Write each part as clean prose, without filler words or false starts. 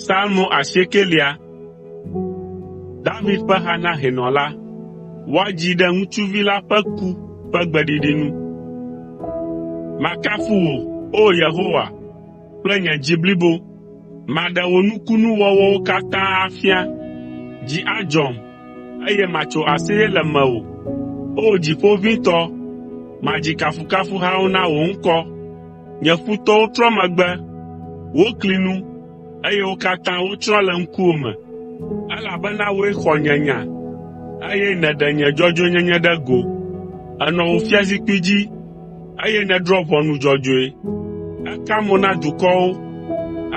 Salmo asiekelia. David ƒe ha na hɛnɔ la, woadzi ɖe ŋutsuvi la ƒe ku ƒe gbeɖiɖi nu. Makafu wò, o Yehowa, kple nye dzi blibo. Maɖe wò nukunuwɔwɔwo katã afia. Dzi adzɔm, eye matso aseye le mewò. O Dziƒoʋĩtɔ, madzi kafukafuhawo na wò ŋkɔ. Nye futɔwo trɔ megbe, wokli nu, eye wo katã wotsrɔ̃ le ŋkuwòme. Elabena woe xɔ nye nya, eye nèɖe nye dzɔdzɔenyenye ɖe go. Ènɔ wò fiazikpui dzi, eye nèdrɔ̃ ʋɔnu dzɔdzɔe. Èka mo na dukɔwo,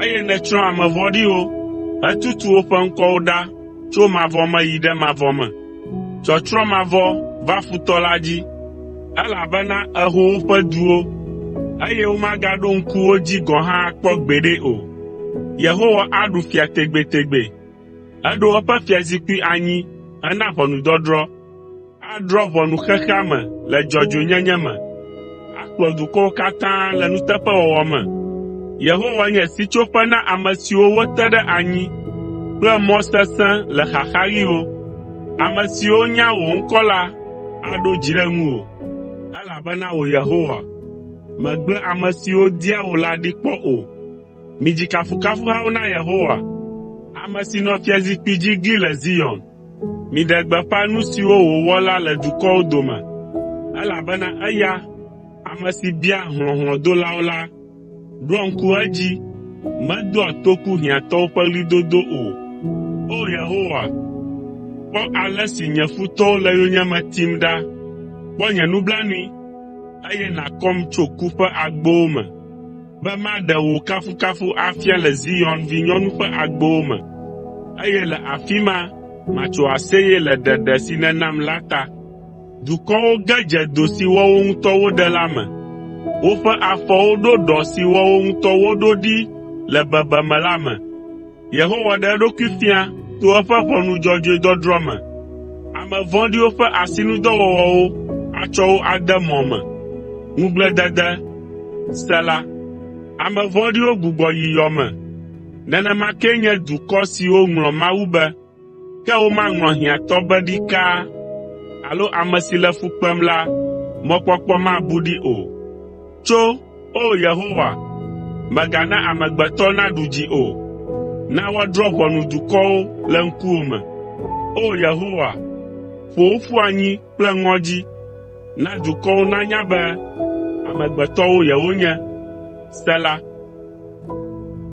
eye nètsrɔ̃ ame vɔ̃ɖiwo, hetutu woƒe ŋkɔwo ɖa tso mavɔ me yi ɖe mavɔ me. Tsɔtsrɔ̃ mavɔ va futɔ la dzi, elabena èho woƒe duwo, eye womagaɖo ŋku wo dzi gɔ̃ hã akpɔ gbeɖe o. Yehowa aɖu fia tegbetegbe. Eɖo eƒe fiazikpui anyi hena ʋɔnudɔdrɔ̃. Adrɔ̃ ʋɔnu xexea me le dzɔdzɔenyenye me. Akplɔ dukɔwo katã le nuteƒewɔwɔ me. Yehowa nye sitsoƒe na ame siwo wote ɖe anyi kple mɔ sesẽ le xaxaɣiwo. Ame siwo nya wò ŋkɔ la aɖo dzi ɖe ŋuwò, elabena wò Yehowa, megble ame siwo dia wò la ɖi kpɔ o. Midzi kafukafuhawo na Yehowa, ame si nɔ fiazikpui dzi gli le Zion. Miɖe gbeƒã nu siwo wòwɔ la le dukɔwo dome, elabena eya, ame si bia hlɔ̃hlɔ̃dolawo la, ɖoa ŋku edzi, medoa toku hiãtɔwo ƒe ɣlidodo o. O Yehowa, kpɔ ale si nye futɔwo le yonyeme tim ɖa. Kpɔ nye nublanui, eye nàkɔm tso ku ƒe agbowo me, be maɖe wò kafukafu afia le Zion vinyɔnu ƒe agbowo me, eye le afi ma matso aseye le ɖeɖe si nènam la ta. Dukɔwo ge dze do si woawo ŋutɔ woɖe la me. Woƒe afɔwo ɖo ɖɔ si woawo ŋutɔ woɖo ɖi le bebeme la me. Yehowa ɖe eɖokui fia to eƒe ʋɔnu dzɔdzɔe dɔdrɔ̃ me. Ame vɔ̃ɖiwo ƒe asinudɔwɔwɔwo atsɔ wo ade mɔ me. Ŋugbledede, Sela. Ame vɔ̃ɖiwo gbugbɔ yi yɔ me. Nenema kee nye dukɔ siwo ŋlɔ Mawu be, ke womaŋlɔ hiãtɔ be ɖikaa, alo ame si le fu kpem la, mɔkpɔkpɔ mabu ɖi o. Tso, o Yehowa, mègana amegbetɔ naɖu dzi o. Na woadrɔ̃ ʋɔnu dukɔwo le ŋkuwòme. O Yehowa, ƒo wo ƒu anyi kple ŋɔdzi. Na dukɔwo nanya be amegbetɔwo yewonye. Sela.